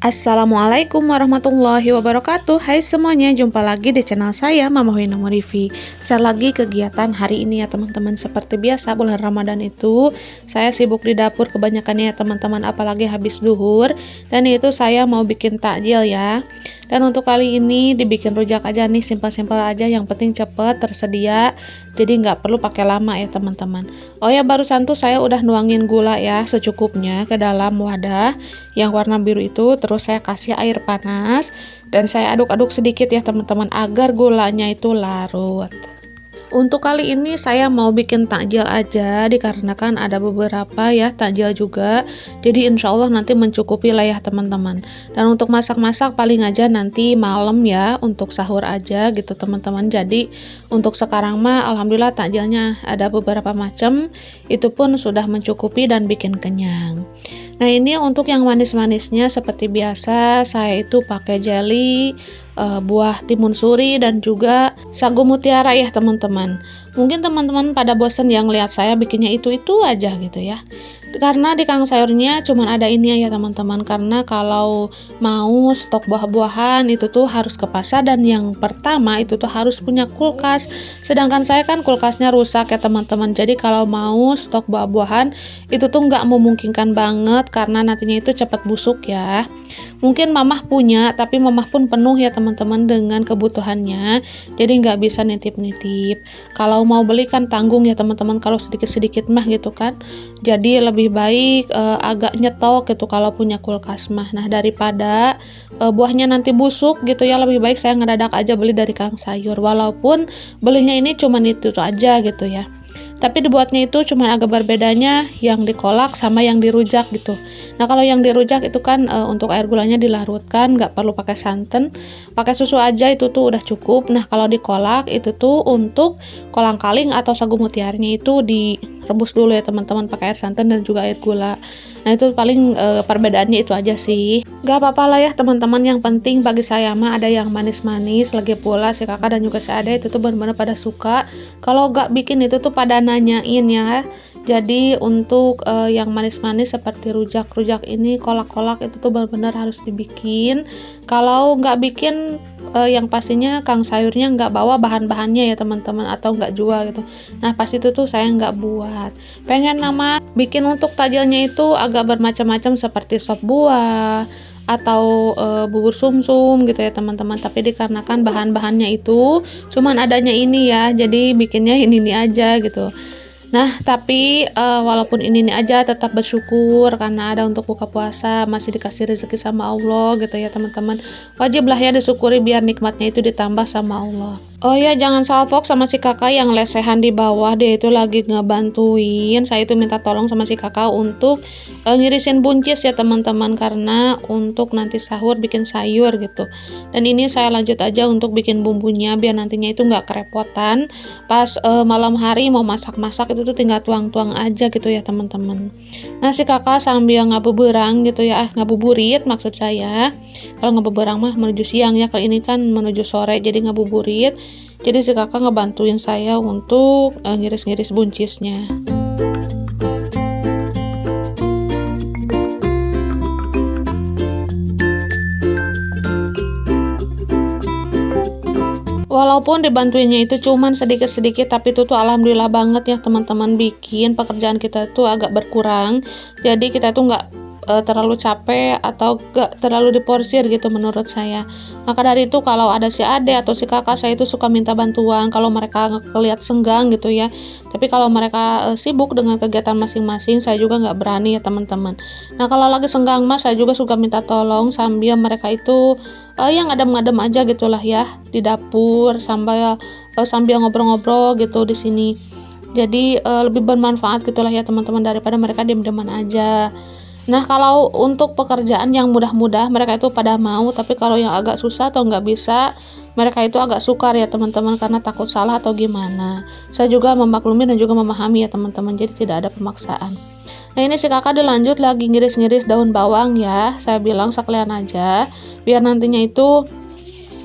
Assalamualaikum warahmatullahi wabarakatuh. Hai semuanya, jumpa lagi di channel saya Mama Wina Morifi. Saya lagi kegiatan hari ini ya teman-teman. Seperti biasa bulan Ramadan itu saya sibuk di dapur kebanyakan ya teman-teman, apalagi habis duhur. Dan itu saya mau bikin takjil ya. Dan untuk kali ini dibikin rujak aja nih, simpel-simpel aja, yang penting cepet tersedia. Jadi nggak perlu pakai lama ya teman-teman. Oh ya, barusan tuh saya udah nuangin gula ya secukupnya ke dalam wadah yang warna biru itu. Terus saya kasih air panas dan saya aduk-aduk sedikit ya teman-teman agar gulanya itu larut. Untuk kali ini saya mau bikin takjil aja, dikarenakan ada beberapa ya takjil juga. Jadi insya Allah nanti mencukupi lah ya teman-teman. Dan untuk masak-masak paling aja nanti malam ya, untuk sahur aja gitu teman-teman. Jadi untuk sekarang mah alhamdulillah takjilnya ada beberapa macam, itu pun sudah mencukupi dan bikin kenyang. Nah ini untuk yang manis-manisnya seperti biasa saya itu pakai jelly, buah timun suri dan juga sagu mutiara ya teman-teman. Mungkin teman-teman pada bosen yang lihat saya bikinnya itu aja gitu ya. Karena di kang sayurnya cuman ada ini ya teman-teman. Karena kalau mau stok buah-buahan itu tuh harus ke pasar, dan yang pertama itu tuh harus punya kulkas. Sedangkan saya kan kulkasnya rusak ya teman-teman. Jadi kalau mau stok buah-buahan itu tuh nggak memungkinkan banget karena nantinya itu cepat busuk ya. Mungkin mamah punya, tapi mamah pun penuh ya teman-teman dengan kebutuhannya. Jadi nggak bisa nitip-nitip. Kalau mau beli kan tanggung ya teman-teman, kalau sedikit-sedikit mah gitu kan. Jadi lebih baik agak nyetok gitu kalau punya kulkas mah. Nah daripada buahnya nanti busuk gitu ya, lebih baik saya ngedadak aja beli dari kang sayur. Walaupun belinya ini cuman itu aja gitu ya. Tapi dibuatnya itu cuma agak berbedanya yang dikolak sama yang dirujak gitu. Nah kalau yang dirujak itu kan untuk air gulanya dilarutkan, nggak perlu pakai santan, pakai susu aja itu tuh udah cukup. Nah kalau dikolak itu tuh untuk kolang-kaling atau sagu mutiaranya itu direbus dulu ya teman-teman pakai air santan dan juga air gula. Nah itu paling perbedaannya itu aja sih. Gak apa-apa lah ya teman-teman, yang penting bagi saya mah ada yang manis-manis. Lagi pula si kakak dan juga si ade itu tuh benar-benar pada suka. Kalau gak bikin itu tuh pada nanyain ya. Jadi untuk yang manis-manis seperti rujak-rujak ini, kolak-kolak itu tuh benar-benar harus dibikin. Kalau nggak bikin yang pastinya kang sayurnya nggak bawa bahan-bahannya ya teman-teman, atau nggak jual gitu. Nah pas itu tuh saya nggak buat. Pengen nama bikin untuk takjilnya itu agak bermacam-macam seperti sop buah atau bubur sumsum gitu ya teman-teman. Tapi dikarenakan bahan-bahannya itu cuman adanya ini ya, jadi bikinnya ini aja gitu. Nah tapi walaupun ini aja tetap bersyukur karena ada untuk buka puasa, masih dikasih rezeki sama Allah gitu ya teman-teman. Wajib lah ya disyukuri biar nikmatnya itu ditambah sama Allah. Oh ya, jangan salfok sama si kakak yang lesehan di bawah, dia itu lagi ngebantuin. Saya itu minta tolong sama si kakak untuk ngirisin buncis ya teman-teman, karena untuk nanti sahur bikin sayur gitu. Dan ini saya lanjut aja untuk bikin bumbunya biar nantinya itu nggak kerepotan. Pas malam hari mau masak-masak itu tuh tinggal tuang-tuang aja gitu ya teman-teman. Nah si kakak sambil ngabuburang gitu ya, ngabuburit maksud saya. Kalau ngabuburang mah menuju siang ya, kalau ini kan menuju sore jadi ngabuburit. Jadi si kakak ngebantuin saya untuk ngiris-ngiris buncisnya. Walaupun dibantuinnya itu cuman sedikit-sedikit, tapi itu tuh alhamdulillah banget ya teman-teman, bikin pekerjaan kita tuh agak berkurang. Jadi kita tuh nggak terlalu capek atau gak terlalu diporsir gitu menurut saya. Maka dari itu kalau ada si ade atau si kakak, saya itu suka minta bantuan kalau mereka ngeliat senggang gitu ya. Tapi kalau mereka sibuk dengan kegiatan masing-masing, saya juga nggak berani ya teman-teman. Nah kalau lagi senggang mas, saya juga suka minta tolong sambil mereka itu yang ngadem-ngadem aja gitulah ya di dapur, sambil ngobrol-ngobrol gitu di sini. Jadi lebih bermanfaat gitulah ya teman-teman, daripada mereka diam-diaman aja. Nah kalau untuk pekerjaan yang mudah-mudah mereka itu pada mau, tapi kalau yang agak susah atau nggak bisa, mereka itu agak sukar ya teman-teman, karena takut salah atau gimana. Saya juga memaklumi dan juga memahami ya teman-teman, jadi tidak ada pemaksaan. Nah ini si kakak dilanjut lagi ngiris-ngiris daun bawang ya, saya bilang sekalian aja biar nantinya itu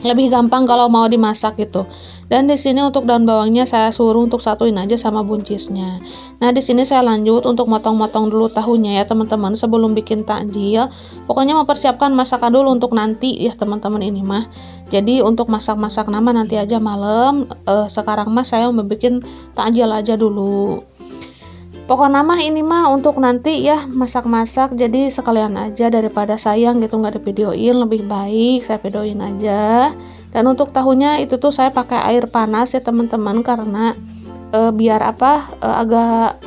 lebih gampang kalau mau dimasak gitu. Dan di sini untuk daun bawangnya saya suruh untuk satuin aja sama buncisnya. Nah, di sini saya lanjut untuk motong-motong dulu tahunya ya teman-teman sebelum bikin takjil. Pokoknya mempersiapkan masakan dulu untuk nanti ya teman-teman ini mah. Jadi untuk masak-masak nama nanti aja malam. Sekarang mah saya mau bikin takjil aja dulu. Pokoknya mah ini mah untuk nanti ya masak-masak, jadi sekalian aja daripada sayang gitu nggak divideoin, lebih baik saya videoin aja. Dan untuk tahunya itu tuh saya pakai air panas ya teman-teman, karena biar agak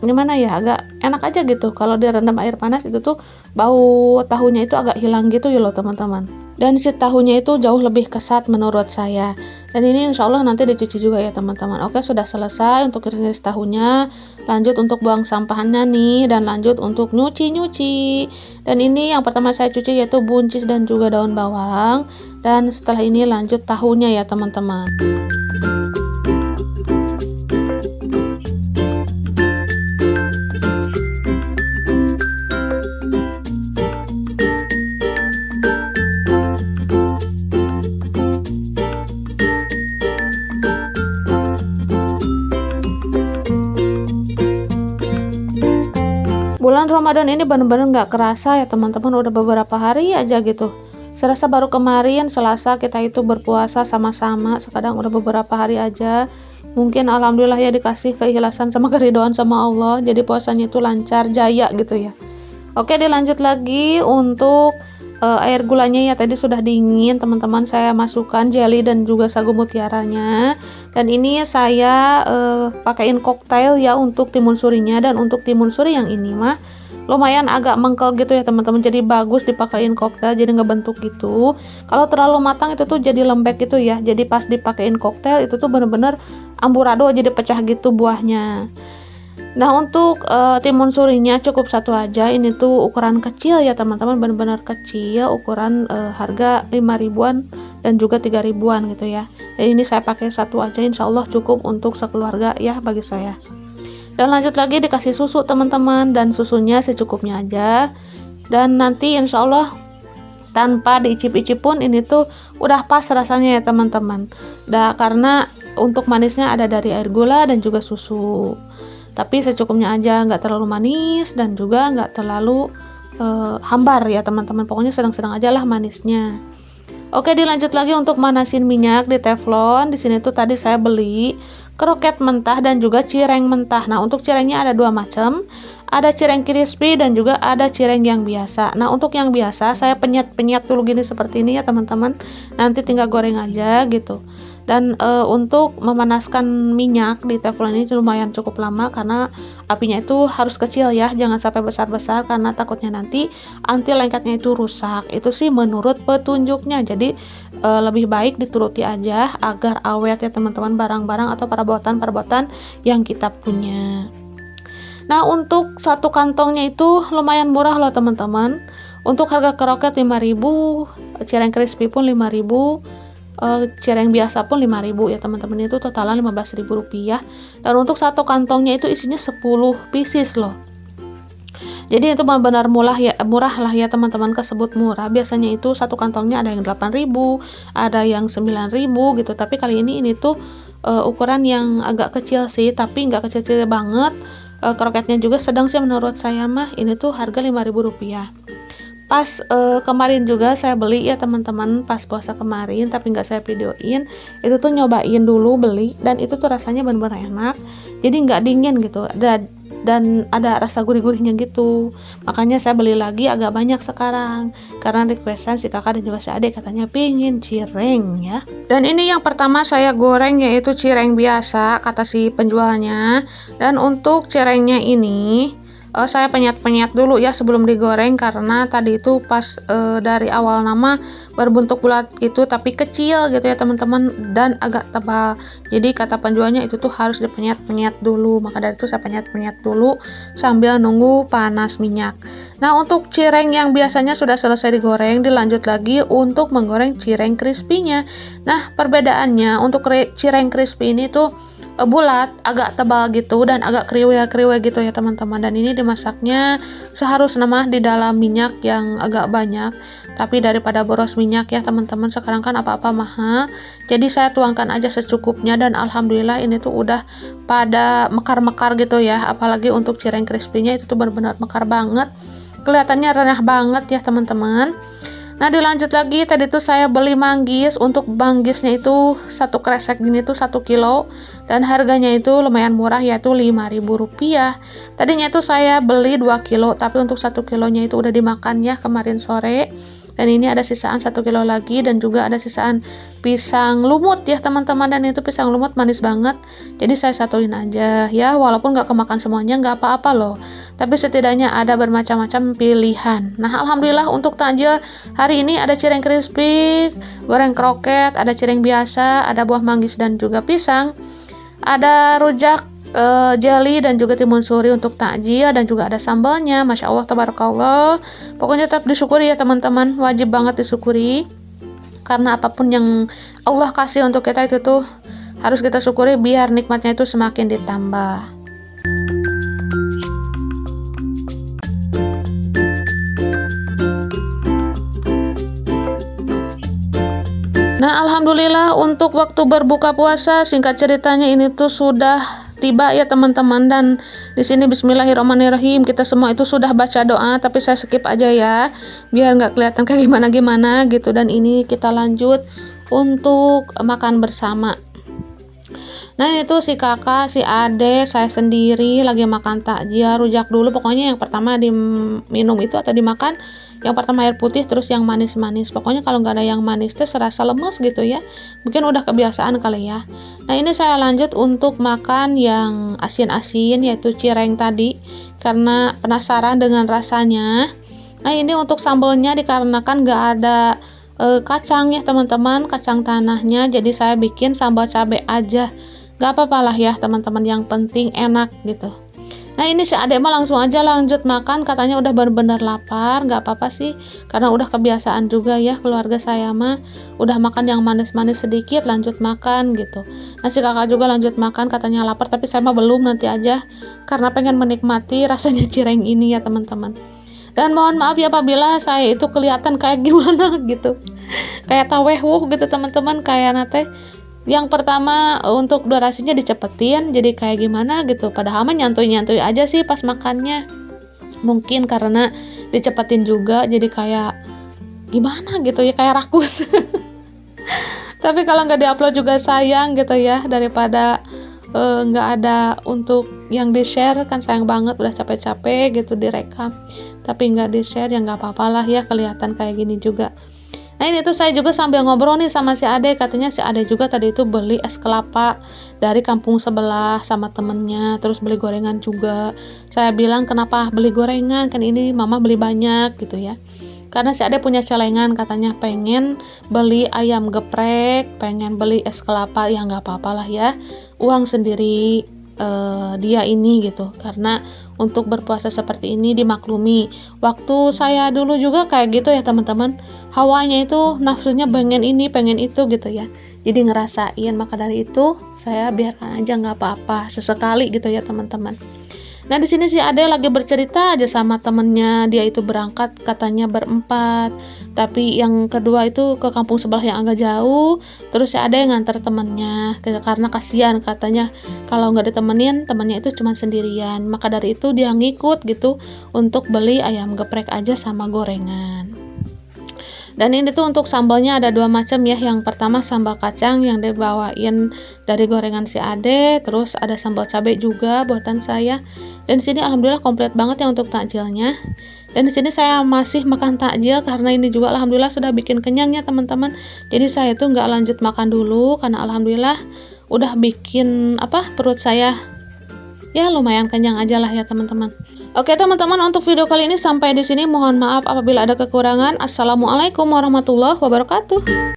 gimana ya, agak enak aja gitu kalau direndam air panas itu tuh bau tahunya itu agak hilang gitu ya loh teman-teman. Dan si tahunya itu jauh lebih kesat menurut saya. Dan ini insya Allah nanti dicuci juga ya teman-teman. Oke, sudah selesai untuk iris tahunya. Lanjut untuk buang sampahannya nih, dan lanjut untuk nyuci. Dan ini yang pertama saya cuci yaitu buncis dan juga daun bawang. Dan setelah ini lanjut tahunya ya teman-teman. Bulan Ramadan ini bener-bener gak kerasa ya teman-teman, udah beberapa hari aja gitu. Serasa baru kemarin Selasa kita itu berpuasa sama-sama, sekarang udah beberapa hari aja. Mungkin alhamdulillah ya dikasih keikhlasan sama keridhaan sama Allah, jadi puasanya itu lancar jaya gitu ya. Oke, dilanjut lagi untuk air gulanya ya, tadi sudah dingin teman-teman, saya masukkan jelly dan juga sagu mutiaranya. Dan ini saya pakaiin koktail ya untuk timun surinya. Dan untuk timun suri yang ini mah lumayan agak mengkel gitu ya teman-teman, jadi bagus dipakein koktail, jadi ngebentuk gitu. Kalau terlalu matang itu tuh jadi lembek gitu ya, jadi pas dipakein koktail itu tuh bener-bener amburadul, jadi pecah gitu buahnya. Nah, untuk timun surinya cukup satu aja, ini tuh ukuran kecil ya teman-teman, benar-benar kecil, ukuran harga 5 ribuan dan juga 3 ribuan gitu ya. Dan ini saya pakai satu aja, insya Allah cukup untuk sekeluarga ya bagi saya. Dan lanjut lagi dikasih susu teman-teman, dan susunya secukupnya aja. Dan nanti insya Allah tanpa diicip-icip pun ini tuh udah pas rasanya ya teman-teman. Karena untuk manisnya ada dari air gula dan juga susu. Tapi secukupnya aja, nggak terlalu manis dan juga nggak terlalu hambar ya teman-teman. Pokoknya sedang-sedang aja lah manisnya. Oke, dilanjut lagi untuk manasin minyak di teflon. Di sini tuh tadi saya beli kroket mentah dan juga cireng mentah. Nah, untuk cirengnya ada dua macam. Ada cireng crispy dan juga ada cireng yang biasa. Nah, untuk yang biasa saya penyet-penyet dulu gini seperti ini ya teman-teman. Nanti tinggal goreng aja gitu. Dan untuk memanaskan minyak di teflon ini lumayan cukup lama, karena apinya itu harus kecil ya, jangan sampai besar-besar karena takutnya nanti anti lengketnya itu rusak. Itu sih menurut petunjuknya. Jadi lebih baik dituruti aja agar awet ya teman-teman barang-barang atau perabotan-perabotan yang kita punya. Nah, untuk satu kantongnya itu lumayan murah loh teman-teman. Untuk harga kroket 5.000, cireng crispy pun 5.000, cireng biasa pun 5.000 ya teman-teman, itu totalan 15.000 rupiah. Dan untuk satu kantongnya itu isinya 10 pieces loh. Jadi itu benar-benar murah lah ya teman-teman, kesebut murah. Biasanya itu satu kantongnya ada yang 8.000, ada yang 9.000 gitu. Tapi kali ini tuh ukuran yang agak kecil sih, tapi nggak kecil-kecil banget. Kroketnya juga sedang sih menurut saya mah. Ini tuh harga 5.000 rupiah. Pas kemarin juga saya beli ya teman-teman, pas puasa kemarin, tapi nggak saya videoin. Itu tuh nyobain dulu beli, dan itu tuh rasanya benar-benar enak, jadi nggak dingin gitu, dan ada rasa gurih-gurihnya gitu. Makanya saya beli lagi agak banyak sekarang, karena requestan si kakak dan juga si adik katanya pingin cireng ya. Dan ini yang pertama saya goreng yaitu cireng biasa kata si penjualnya. Dan untuk cirengnya ini saya penyet-penyet dulu ya sebelum digoreng, karena tadi itu pas dari awal nama berbentuk bulat gitu tapi kecil gitu ya teman-teman, dan agak tebal. Jadi kata penjualnya itu tuh harus dipenyet-penyet dulu, maka dari itu saya penyet-penyet dulu sambil nunggu panas minyak. Nah, untuk cireng yang biasanya sudah selesai digoreng, dilanjut lagi untuk menggoreng cireng crispy-nya. Nah, perbedaannya untuk cireng crispy ini tuh bulat, agak tebal gitu dan agak kriwil-kriwil gitu ya teman-teman. Dan ini dimasaknya seharusnya mah di dalam minyak yang agak banyak, tapi daripada boros minyak ya teman-teman, sekarang kan apa-apa mahal, jadi saya tuangkan aja secukupnya. Dan alhamdulillah ini tuh udah pada mekar-mekar gitu ya, apalagi untuk cireng crispy-nya itu tuh benar-benar mekar banget, kelihatannya renyah banget ya teman-teman. Nah dilanjut lagi, tadi tuh saya beli manggis. Untuk manggisnya itu satu kresek gini tuh 1 kilo dan harganya itu lumayan murah, yaitu Rp5.000. Tadinya tuh saya beli 2 kilo, tapi untuk 1 kilonya itu udah dimakan ya kemarin sore. Dan ini ada sisaan 1 kilo lagi, dan juga ada sisaan pisang lumut ya teman-teman. Dan itu pisang lumut manis banget, jadi saya satuin aja ya, walaupun gak kemakan semuanya gak apa-apa loh, tapi setidaknya ada bermacam-macam pilihan. Nah alhamdulillah untuk takjil hari ini ada cireng crispy, goreng kroket, ada cireng biasa, ada buah manggis dan juga pisang, ada rujak jelly dan juga timun suri untuk takjil, dan juga ada sambalnya. Masya Allah tabarakallah, pokoknya tetap disyukuri ya teman-teman, wajib banget disyukuri, karena apapun yang Allah kasih untuk kita itu tuh harus kita syukuri biar nikmatnya itu semakin ditambah. Nah alhamdulillah untuk waktu berbuka puasa, singkat ceritanya ini tuh sudah tiba ya teman-teman. Dan di sini Bismillahirrahmanirrahim, kita semua itu sudah baca doa, tapi saya skip aja ya biar nggak kelihatan kayak gimana gitu. Dan ini kita lanjut untuk makan bersama. Nah itu si kakak, si ade, saya sendiri lagi makan takjil rujak dulu. Pokoknya yang pertama diminum itu atau dimakan, yang pertama air putih, terus yang manis-manis. Pokoknya kalau nggak ada yang manis teh serasa lemes gitu ya, mungkin udah kebiasaan kali ya. Nah ini saya lanjut untuk makan yang asin-asin, yaitu cireng tadi, karena penasaran dengan rasanya. Nah ini untuk sambalnya dikarenakan nggak ada kacang ya teman-teman, kacang tanahnya, jadi saya bikin sambal cabai aja. Gak apa-apa lah ya teman-teman, yang penting enak gitu. Nah ini si adek mah langsung aja lanjut makan, katanya udah benar-benar lapar. Gak apa-apa sih, karena udah kebiasaan juga ya keluarga saya mah, udah makan yang manis-manis sedikit lanjut makan gitu. Nah si kakak juga lanjut makan, katanya lapar, tapi saya mah belum, nanti aja, karena pengen menikmati rasanya cireng ini ya teman-teman. Dan mohon maaf ya apabila saya itu kelihatan kayak gimana gitu, kayak tawehwuh gitu teman-teman, kayak nate. Yang pertama untuk durasinya dicepetin, jadi kayak gimana gitu, padahal mah nyantuy-nyantuy aja sih pas makannya. Mungkin karena dicepetin juga jadi kayak gimana gitu ya, kayak rakus. Tapi kalau nggak diupload juga sayang gitu ya, daripada nggak ada untuk yang di share, kan sayang banget, udah capek-capek gitu direkam tapi nggak di share, ya nggak apa-apa lah ya kelihatan kayak gini juga. Nah ini tuh saya juga sambil ngobrol nih sama si ade, katanya si ade juga tadi itu beli es kelapa dari kampung sebelah sama temennya, terus beli gorengan juga. Saya bilang kenapa beli gorengan, kan ini mama beli banyak gitu ya, karena si ade punya celengan, katanya pengen beli ayam geprek, pengen beli es kelapa, ya nggak apa-apa lah ya, uang sendiri dia ini gitu, karena untuk berpuasa seperti ini dimaklumi. Waktu saya dulu juga kayak gitu ya teman-teman, hawanya itu nafsunya pengen ini pengen itu gitu ya, jadi ngerasain, maka dari itu saya biarkan aja, nggak apa-apa sesekali gitu ya teman-teman. Nah di sini si ade lagi bercerita aja sama temennya, dia itu berangkat katanya berempat, tapi yang kedua itu ke kampung sebelah yang agak jauh, terus si ade nganter temennya karena kasihan, katanya kalau nggak ditemenin temennya itu cuma sendirian, maka dari itu dia ngikut gitu untuk beli ayam geprek aja sama gorengan. Dan ini tuh untuk sambalnya ada 2 macam ya. Yang pertama sambal kacang yang dibawain dari gorengan si ade, terus ada sambal cabai juga buatan saya. Dan di sini alhamdulillah komplit banget ya untuk takjilnya. Dan di sini saya masih makan takjil karena ini juga alhamdulillah sudah bikin kenyang ya teman-teman. Jadi saya tuh nggak lanjut makan dulu karena alhamdulillah udah bikin perut saya ya lumayan kenyang aja lah ya teman-teman. Oke teman-teman, untuk video kali ini sampai di sini. Mohon maaf apabila ada kekurangan. Assalamualaikum warahmatullahi wabarakatuh.